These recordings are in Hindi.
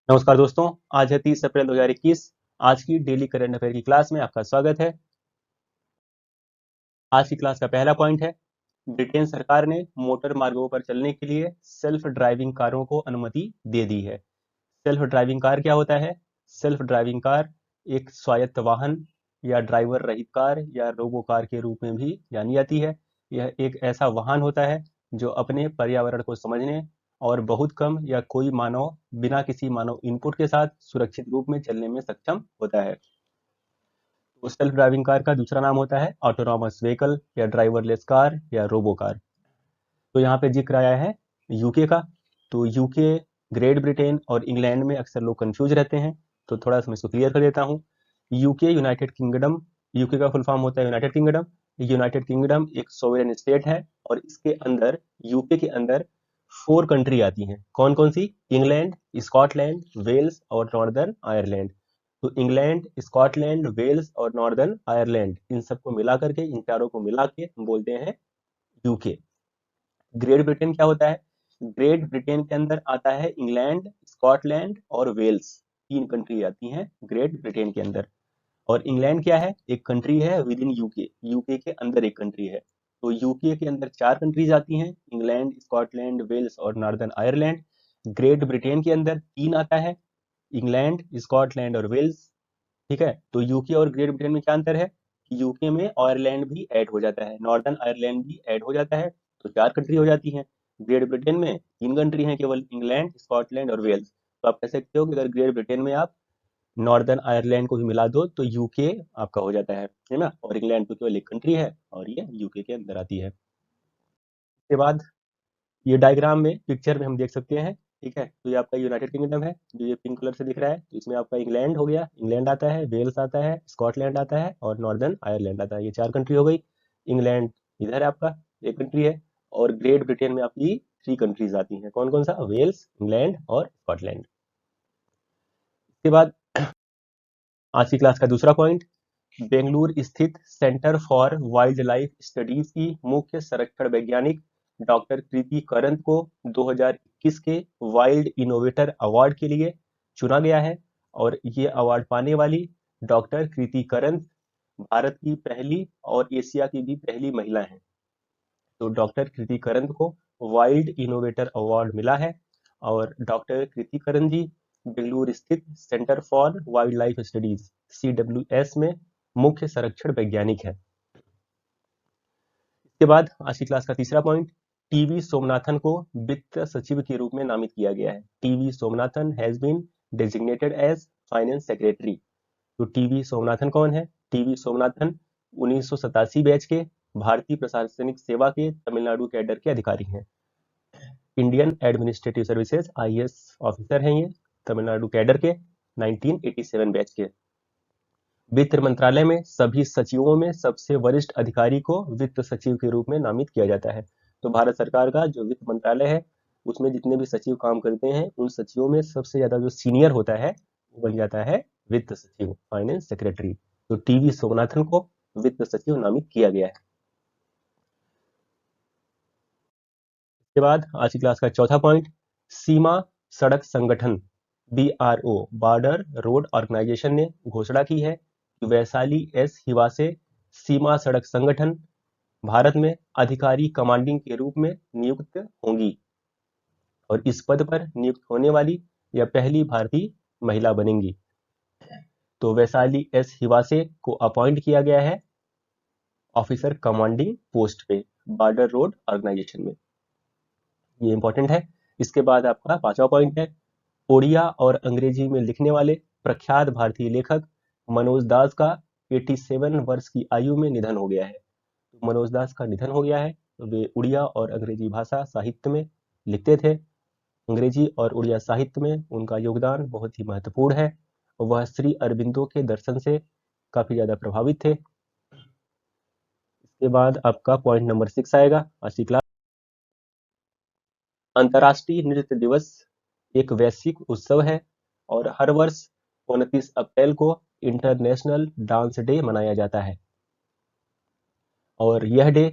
नमस्कार दोस्तों, आज है 30 अप्रैल 2021। आज की डेली करंट अफेयर की क्लास में आपका स्वागत है। आज की क्लास का पहला पॉइंट है, ब्रिटेन सरकार ने मोटर मार्गों पर चलने के लिए सेल्फ ड्राइविंग कारों को अनुमति दे दी है। सेल्फ ड्राइविंग कार क्या होता है? सेल्फ ड्राइविंग कार एक स्वायत्त वाहन या ड्राइवर रहित कार या रोबो कार के रूप में भी जानी जाती है। यह एक ऐसा वाहन होता है जो अपने पर्यावरण को समझने और बहुत कम या कोई मानव बिना किसी मानव इनपुट के साथ सुरक्षित रूप में चलने में सक्षम होता है। तो सेल्फ ड्राइविंग कार का दूसरा नाम होता है ऑटोनॉमस व्हीकल या ड्राइवरलेस कार या रोबो कार। तो यहाँ पे जिक्र आया है यूके का। तो यूके, ग्रेट ब्रिटेन और इंग्लैंड में अक्सर लोग कंफ्यूज रहते हैं, तो थोड़ा सा मैं इसको क्लियर कर देता हूँ। यूके यूनाइटेड किंगडम, यूके का फुल फॉर्म होता है यूनाइटेड किंगडम। यूनाइटेड किंगडम एक सोवरेन स्टेट है और इसके अंदर, यूके के अंदर 4 कंट्री आती हैं। कौन कौन सी? इंग्लैंड, स्कॉटलैंड, वेल्स और नॉर्दर्न आयरलैंड। तो इंग्लैंड, स्कॉटलैंड, वेल्स और नॉर्दर्न आयरलैंड, इन सबको मिला करके, इन चारों को मिला के हम बोलते हैं यूके। ग्रेट ब्रिटेन क्या होता है? ग्रेट ब्रिटेन के अंदर आता है इंग्लैंड, स्कॉटलैंड और वेल्स। 3 कंट्री आती हैं ग्रेट ब्रिटेन के अंदर। और इंग्लैंड क्या है? एक कंट्री है विद इन यूके, यूके के अंदर एक कंट्री है। तो यूके के अंदर 4 कंट्रीज आती हैं, इंग्लैंड, स्कॉटलैंड, वेल्स और नॉर्दर्न आयरलैंड। ग्रेट ब्रिटेन के अंदर 3 आता है, इंग्लैंड, स्कॉटलैंड और वेल्स। ठीक है, तो यूके और ग्रेट ब्रिटेन में क्या अंतर है? यूके में आयरलैंड भी ऐड हो जाता है, नॉर्दर्न आयरलैंड भी ऐड हो जाता है, तो 4 कंट्री हो जाती हैं। ग्रेट ब्रिटेन में 3 कंट्री हैं केवल, इंग्लैंड, स्कॉटलैंड और वेल्स। तो आप कह सकते हो कि अगर ग्रेट ब्रिटेन में आप नॉर्दर्न आयरलैंड को भी मिला दो तो यूके आपका हो जाता है ना। और इंग्लैंड तो केवल एक कंट्री है और ये यूके के अंदर आती है। इसके बाद ये डायग्राम में, पिक्चर में हम देख सकते हैं। ठीक है, तो ये आपका यूनाइटेड किंगडम है जो ये पिंक कलर से दिख रहा है। तो इसमें आपका इंग्लैंड हो गया, इंग्लैंड आता है, वेल्स आता है, स्कॉटलैंड आता है और नॉर्दर्न आयरलैंड आता है। ये 4 कंट्री हो गई। इंग्लैंड इधर है आपका, एक कंट्री है। और ग्रेट ब्रिटेन में आपकी 3 कंट्रीज आती हैं। कौन कौन सा? वेल्स, इंग्लैंड और स्कॉटलैंड। इसके बाद आज की क्लास का दूसरा पॉइंट, बेंगलुरु स्थित centre for wild life studies की मुख्य संरक्षण वैज्ञानिक डॉक्टर कृति करंत को 2021 के वाइल्ड इनोवेटर अवार्ड के लिए चुना गया है। और ये अवार्ड पाने वाली डॉक्टर कृति करंत भारत की पहली और एशिया की भी पहली महिला हैं। तो डॉक्टर कृति करंत को वाइल्ड इनोवेटर अवार्ड मिला है। और डॉक्टर कृति करंत जी बेंगलुरु स्थित centre for wild life studies CWS में मुख्य संरक्षण वैज्ञानिक है। इसके बाद आज की क्लास का तीसरा पॉइंट, टीवी सोमनाथन को वित्त सचिव के रूप में नामित किया गया है। TV Somanathan has been designated as finance secretary. तो टीवी सोमनाथन कौन है? टीवी सोमनाथन 1987 बैच के भारतीय प्रशासनिक सेवा के तमिलनाडु कैडर के अधिकारी हैं। Indian administrative services IAS officer हैं ये, तमिलनाडु कैडर के, 1987 बैच के। वित्त मंत्रालय में सभी सचिवों में सबसे वरिष्ठ अधिकारी को वित्त सचिव के रूप में नामित किया जाता है। तो भारत सरकार का जो वित्त मंत्रालय है उसमें जितने भी सचिव काम करते हैं उन सचिवों में सबसे ज्यादा जो सीनियर होता है वो बन जाता है वित्त सचिव, फाइनेंस सेक्रेटरी। तो टीवी सोमनाथन को वित्त सचिव नामित किया गया है। इसके बाद आज की क्लास का चौथा पॉइंट, सीमा सड़क संगठन BRO, बॉर्डर रोड ऑर्गेनाइजेशन ने घोषणा की है कि वैशाली S हिवासे सीमा सड़क संगठन भारत में अधिकारी कमांडिंग के रूप में नियुक्त होंगी। और इस पद पर नियुक्त होने वाली यह पहली भारतीय महिला बनेंगी। तो वैशाली S हिवासे को अपॉइंट किया गया है ऑफिसर कमांडिंग पोस्ट पे बॉर्डर रोड ऑर्गेनाइजेशन में। ये इंपॉर्टेंट है। इसके बाद आपका पांचवा पॉइंट है, ओडिया और अंग्रेजी में लिखने वाले प्रख्यात भारतीय लेखक मनोज दास का 87 वर्ष की आयु में निधन हो गया है। तो मनोज दास का निधन हो गया है। वे उड़िया और अंग्रेजी भाषा साहित्य में लिखते थे। अंग्रेजी और उड़िया साहित्य में उनका योगदान बहुत ही महत्वपूर्ण है। वह श्री अरबिंदो के दर्शन से काफी ज्यादा प्रभावित थे। इसके बाद आपका पॉइंट नंबर 6 आएगा आज की क्लास। अंतर्राष्ट्रीय नृत्य दिवस एक वैश्विक उत्सव है और हर वर्ष 29 अप्रैल को इंटरनेशनल डांस डे मनाया जाता है। और यह डे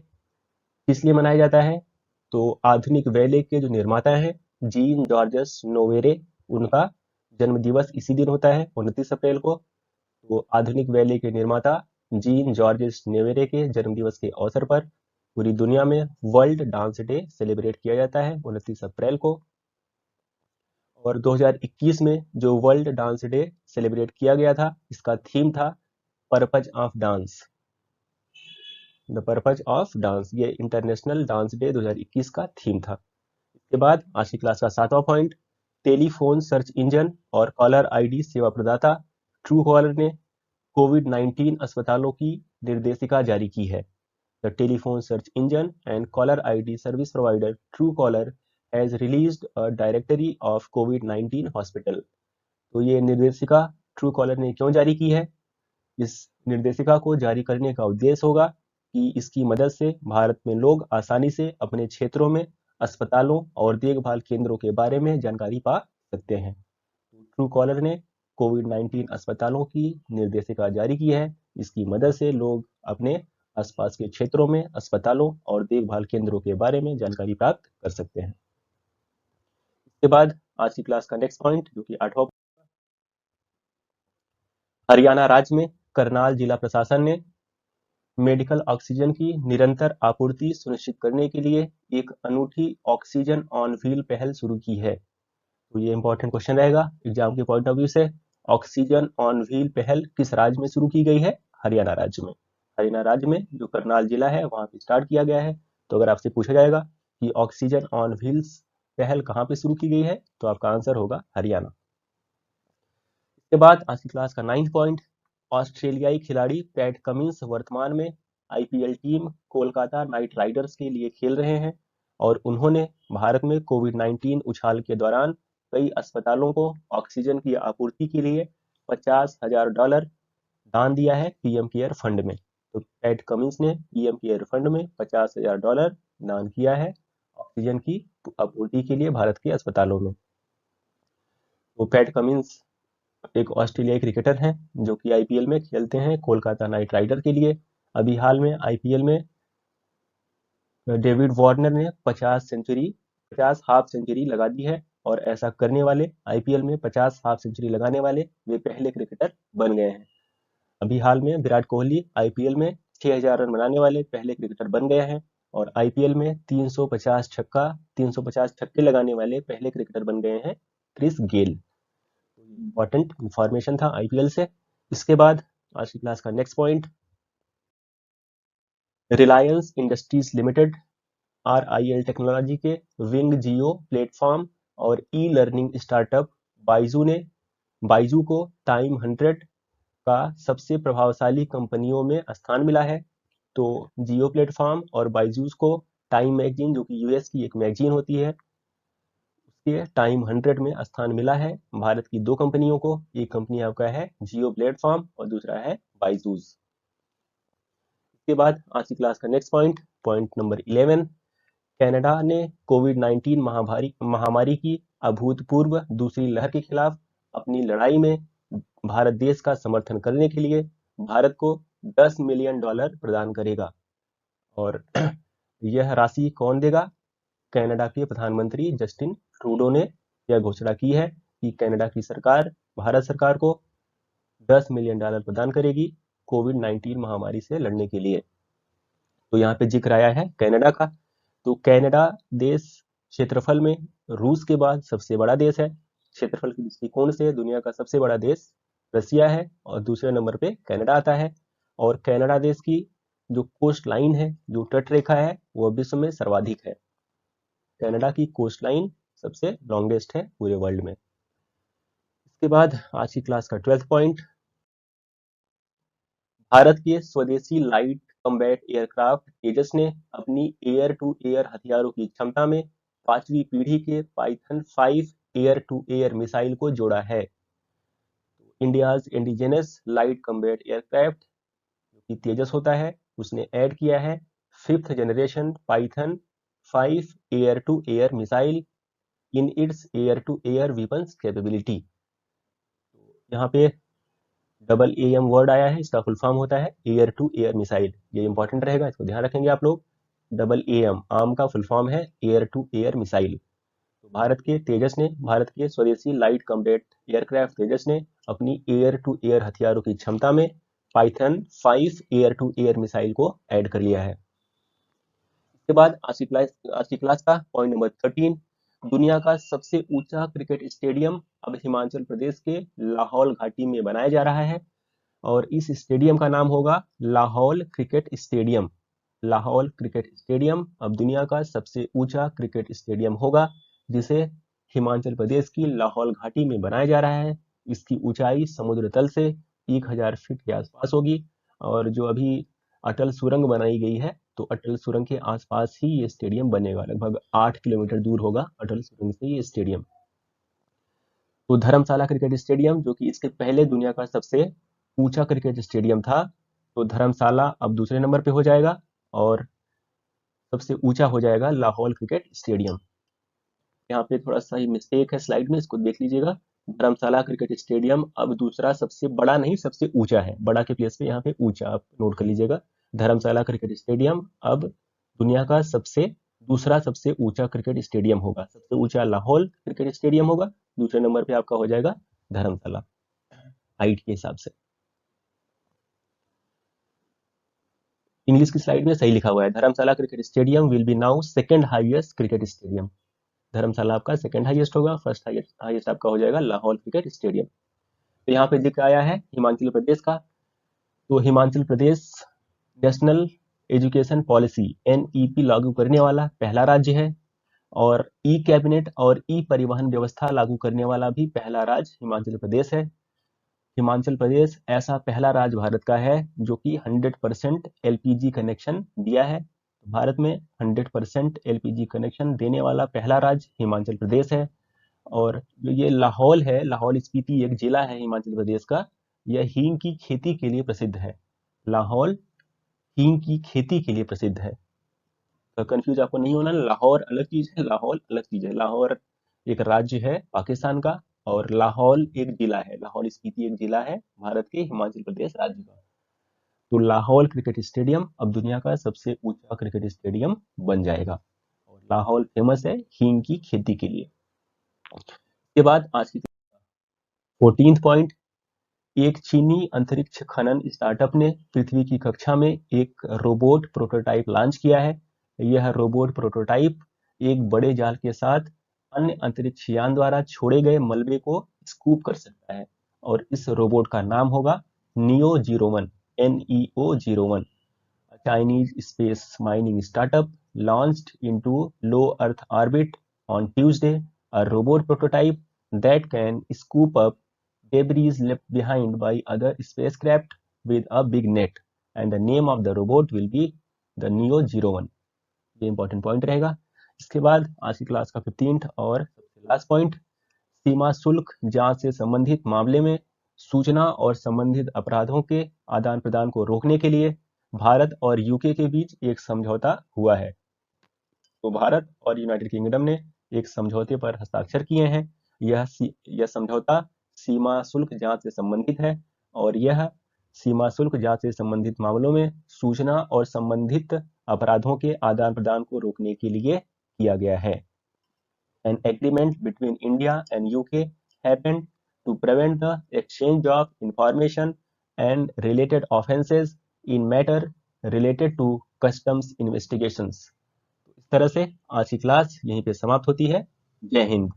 किस लिए मनाया जाता है? तो आधुनिक बैले के जो निर्माता हैं जीन जॉर्जस नोवेरे, उनका जन्म दिवस इसी दिन होता है 29 अप्रैल को। तो आधुनिक बैले के निर्माता जीन जॉर्जेस नेवेरे के जन्म दिवस के अवसर पर पूरी दुनिया में वर्ल्ड डांस डे सेलिब्रेट किया जाता है 29 अप्रैल को। और 2021 में जो वर्ल्ड डांस डे सेलिब्रेट किया गया था, इसका थीम था purpose of dance. The purpose of dance, ये इंटरनेशनल डांस डे 2021 का थीम था। इसके बाद आज की क्लास का 7वां पॉइंट, टेलीफोन सर्च इंजन और कॉलर आईडी सेवा प्रदाता ट्रू कॉलर ने कोविड-19 अस्पतालों की निर्देशिका जारी की है। The telephone search engine and caller ID service provider true collar has released a directory of covid hospital. तो ये निर्देशिका ट्रू कॉलर ने क्यों जारी की है? इस निर्देशिका को जारी करने का उद्देश्य होगा कि इसकी मदद से भारत में लोग आसानी से अपने क्षेत्रों में अस्पतालों और देखभाल केंद्रों के बारे में जानकारी पा सकते हैं। ट्रू कॉलर ने कोविड-19 अस्पतालों की निर्देशिका जारी की है। इसकी मदद से लोग अपने आसपास के क्षेत्रों में अस्पतालों और देखभाल केंद्रों के बारे में जानकारी प्राप्त कर सकते हैं। इसके बाद आज की क्लास का नेक्स्ट पॉइंट, जो कि 8वां, हरियाणा राज्य में करनाल जिला प्रशासन ने मेडिकल ऑक्सीजन की निरंतर आपूर्ति सुनिश्चित करने के लिए एक अनूठी ऑक्सीजन ऑन व्हील पहल शुरू की है। तो ये इंपॉर्टेंट क्वेश्चन रहेगा एग्जाम के पॉइंट ऑफ व्यू से। ऑक्सीजन ऑन व्हील पहल किस राज्य में शुरू की गई है? हरियाणा राज्य में। हरियाणा राज्य में जो करनाल जिला है वहां पे स्टार्ट किया गया है। तो अगर आपसे पूछा जाएगा कि ऑक्सीजन ऑन व्हील्स पहल कहाँ पे शुरू की गई है, तो आपका आंसर होगा हरियाणा। इसके बाद आज की क्लास का 9वां पॉइंट, ऑस्ट्रेलियाई खिलाड़ी पैट कमिंस वर्तमान में IPL team Kolkata night Riders के लिए खेल रहे हैं और उन्होंने भारत में कोविड-19 उछाल के दौरान कई अस्पतालों को ऑक्सीजन की आपूर्ति के लिए $50,000 दान दिया है पीएम केयर फंड में। तो पैट कमिंस ने पीएम केयर फंड में $50,000 दान किया है ऑक्सीजन की आपूर्ति के लिए भारत के अस्पतालों में। तो पैट कमिंस एक ऑस्ट्रेलियाई क्रिकेटर हैं जो कि आईपीएल में खेलते हैं कोलकाता नाइट राइडर के लिए। अभी हाल में आईपीएल में डेविड वार्नर ने 50 हाफ सेंचुरी लगा दी है और ऐसा करने वाले, आईपीएल में 50 हाफ सेंचुरी लगाने वाले वे पहले क्रिकेटर बन गए हैं। अभी हाल में विराट कोहली आईपीएल में 6000 रन बनाने वाले पहले क्रिकेटर बन गए हैं और आईपीएल में 350 छक्के लगाने वाले पहले क्रिकेटर बन गए हैं क्रिस गेल। इंपॉर्टेंट इंफॉर्मेशन था आईपीएल से। इसके बाद आज की क्लास का next point, Reliance industries limited RIL technology के विंग जियो प्लेटफॉर्म और ई लर्निंग स्टार्टअप बाइजू को टाइम 100 का सबसे प्रभावशाली कंपनियों में स्थान मिला है। तो जियो प्लेटफॉर्म और बाइजूस को टाइम मैगजीन, जो कि यूएस की एक मैगजीन होती है, उसके टाइम 100 में स्थान मिला है भारत की 2 कंपनियों को। एक कंपनी आपका है जियो प्लेटफॉर्म और दूसरा है बाइजूस। इसके बाद आज की क्लास का नेक्स्ट पॉइंट नंबर 11, कनाडा ने कोविड-19 महामारी की अभूतपूर्व दूसरी लहर के खिलाफ अपनी लड़ाई में भारत देश का समर्थन करने के लिए भारत को $10 मिलियन प्रदान करेगा। और यह राशि कौन देगा? कनाडा के प्रधानमंत्री जस्टिन ट्रूडो ने यह घोषणा की है कि कनाडा की सरकार भारत सरकार को $10 मिलियन प्रदान करेगी कोविड-19 महामारी से लड़ने के लिए। तो यहाँ पे जिक्र आया है कनाडा का। तो कनाडा देश क्षेत्रफल में रूस के बाद सबसे बड़ा देश है। क्षेत्रफल के दृष्टिकोण से दुनिया का सबसे बड़ा देश रसिया है और दूसरे नंबर पे कनाडा आता है। और कनाडा देश की जो कोस्ट लाइन है, जो तट रेखा है, वह विश्व में सर्वाधिक है। कनाडा की कोस्ट लाइन सबसे लॉन्गेस्ट है पूरे वर्ल्ड में। इसके बाद आज की क्लास का 12वां पॉइंट, भारत के स्वदेशी लाइट कॉम्बैट एयरक्राफ्ट तेजस ने अपनी एयर टू एयर हथियारों की क्षमता में 5वीं पीढ़ी के Python 5 air to air missile को जोड़ा है। India's indigenous light combat aircraft जो कि तेजस होता है, उसने ऐड किया है 5th generation Python 5 air to air missile in its air to air weapons capability. यहाँ पे AAM वर्ड आया है, इसका फुल फॉर्म होता है एयर टू एयर मिसाइल। ये इंपॉर्टेंट रहेगा, इसको ध्यान रखेंगे आप लोग। AAM, आर्म का फुल फॉर्म है एयर टू एयर मिसाइल। तो भारत के स्वदेशी लाइट कॉम्बैट एयरक्राफ्ट तेजस ने अपनी एयर टू एयर हथियारों की क्षमता में Python 5 air to air missile को ऐड कर लिया है। इसके बाद आज की क्लास का पॉइंट नंबर 13, दुनिया का सबसे ऊंचा क्रिकेट स्टेडियम अब हिमाचल प्रदेश के लाहौल घाटी में बनाया जा रहा है और इस स्टेडियम का नाम होगा Lahaul cricket stadium. Lahaul cricket stadium अब दुनिया का सबसे ऊंचा क्रिकेट स्टेडियम होगा, जिसे हिमाचल प्रदेश की लाहौल घाटी में बनाया जा रहा है। इसकी ऊंचाई समुद्र तल से 1000 फीट के आसपास होगी और जो अभी अटल सुरंग बनाई गई है, तो अटल सुरंग के आसपास ही ये स्टेडियम बनेगा। लगभग 8 किलोमीटर दूर होगा अटल सुरंग से ये स्टेडियम। तो धर्मशाला क्रिकेट स्टेडियम, जो कि इसके पहले दुनिया का सबसे ऊंचा क्रिकेट स्टेडियम था, तो धर्मशाला अब दूसरे नंबर पे हो जाएगा और सबसे ऊंचा हो जाएगा लाहौल क्रिकेट स्टेडियम। यहाँ पे थोड़ा सा ही मिस्टेक है स्लाइड में, इसको देख लीजिएगा। धर्मशाला क्रिकेट स्टेडियम अब दूसरा सबसे बड़ा नहीं, सबसे ऊंचा है। बड़ा के प्लेस पे यहाँ पे ऊंचा आप नोट कर लीजिएगा। धर्मशाला क्रिकेट स्टेडियम अब दुनिया का दूसरा सबसे ऊंचा क्रिकेट स्टेडियम होगा। सबसे ऊंचा लाहौल क्रिकेट स्टेडियम होगा, दूसरे नंबर पे आपका हो जाएगा धर्मशाला हाइट के हिसाब से। इंग्लिश की स्लाइड में सही लिखा हुआ है, Dharamshala cricket stadium will be now second highest cricket stadium. Dharamshala आपका सेकंड हाईएस्ट होगा, फर्स्ट हाईएस्ट आपका हो जाएगा लाहौल क्रिकेट स्टेडियम। तो यहाँ पे जिक्र आया है हिमाचल प्रदेश का, तो Himachal Pradesh national education policy NEP लागू करने वाला पहला राज्य है और ई कैबिनेट और ई परिवहन व्यवस्था लागू करने वाला भी पहला राज्य हिमाचल प्रदेश है। हिमाचल प्रदेश ऐसा पहला राज्य भारत का है जो कि 100% LPG कनेक्शन दिया है। भारत में 100% LPG कनेक्शन देने वाला पहला राज्य हिमाचल प्रदेश है। और जो ये लाहौल है, लाहौल स्पीति एक जिला है हिमाचल प्रदेश का, यह हींग की खेती के लिए प्रसिद्ध है। लाहौल हींग की खेती के लिए प्रसिद्ध है। तो कंफ्यूज आपको नहीं होना, लाहौर अलग चीज है, लाहौल अलग चीज है। लाहौर एक राज्य है पाकिस्तान का और लाहौल एक जिला है। लाहौल स्पीति एक जिला है भारत के हिमाचल प्रदेश राज्य का। तो लाहौल क्रिकेट स्टेडियम अब दुनिया का सबसे ऊंचा क्रिकेट स्टेडियम बन जाएगा और लाहौल फेमस है हींग की खेती के लिए। इसके बाद आज की 14th पॉइंट, एक चीनी अंतरिक्ष खनन स्टार्टअप ने पृथ्वी की कक्षा में एक रोबोट प्रोटोटाइप लॉन्च किया है। यह रोबोट प्रोटोटाइप एक बड़े जाल के साथ अन्य अंतरिक्ष यान द्वारा छोड़े गए मलबे को स्कूप कर सकता है और इस रोबोट का नाम होगा NEO-01, NEO-01, a Chinese space mining startup launched into low Earth orbit on Tuesday, a robot prototype that can scoop up debris left behind by other spacecraft with a big net, and the name of the robot will be the NEO-01। ये इंपॉर्टेंट पॉइंट रहेगा। इसके बाद आज की क्लास का 15th और सबसे लास्ट पॉइंट, सीमा शुल्क जांच से संबंधित मामले में सूचना और संबंधित अपराधों के आदान प्रदान को रोकने के लिए भारत और यूके के बीच एक समझौता हुआ है। तो भारत और यूनाइटेड किंगडम ने एक समझौते पर हस्ताक्षर किए हैं। यह समझौता सीमा शुल्क जांच से संबंधित है और यह सीमा शुल्क जांच से संबंधित मामलों में सूचना और संबंधित अपराधों के आदान प्रदान को रोकने के लिए किया गया है। An agreement between India and UK happened to prevent the exchange of information and related offences in matter related to customs investigations। इस तरह से आज की क्लास यहीं पे समाप्त होती है। जय हिंद।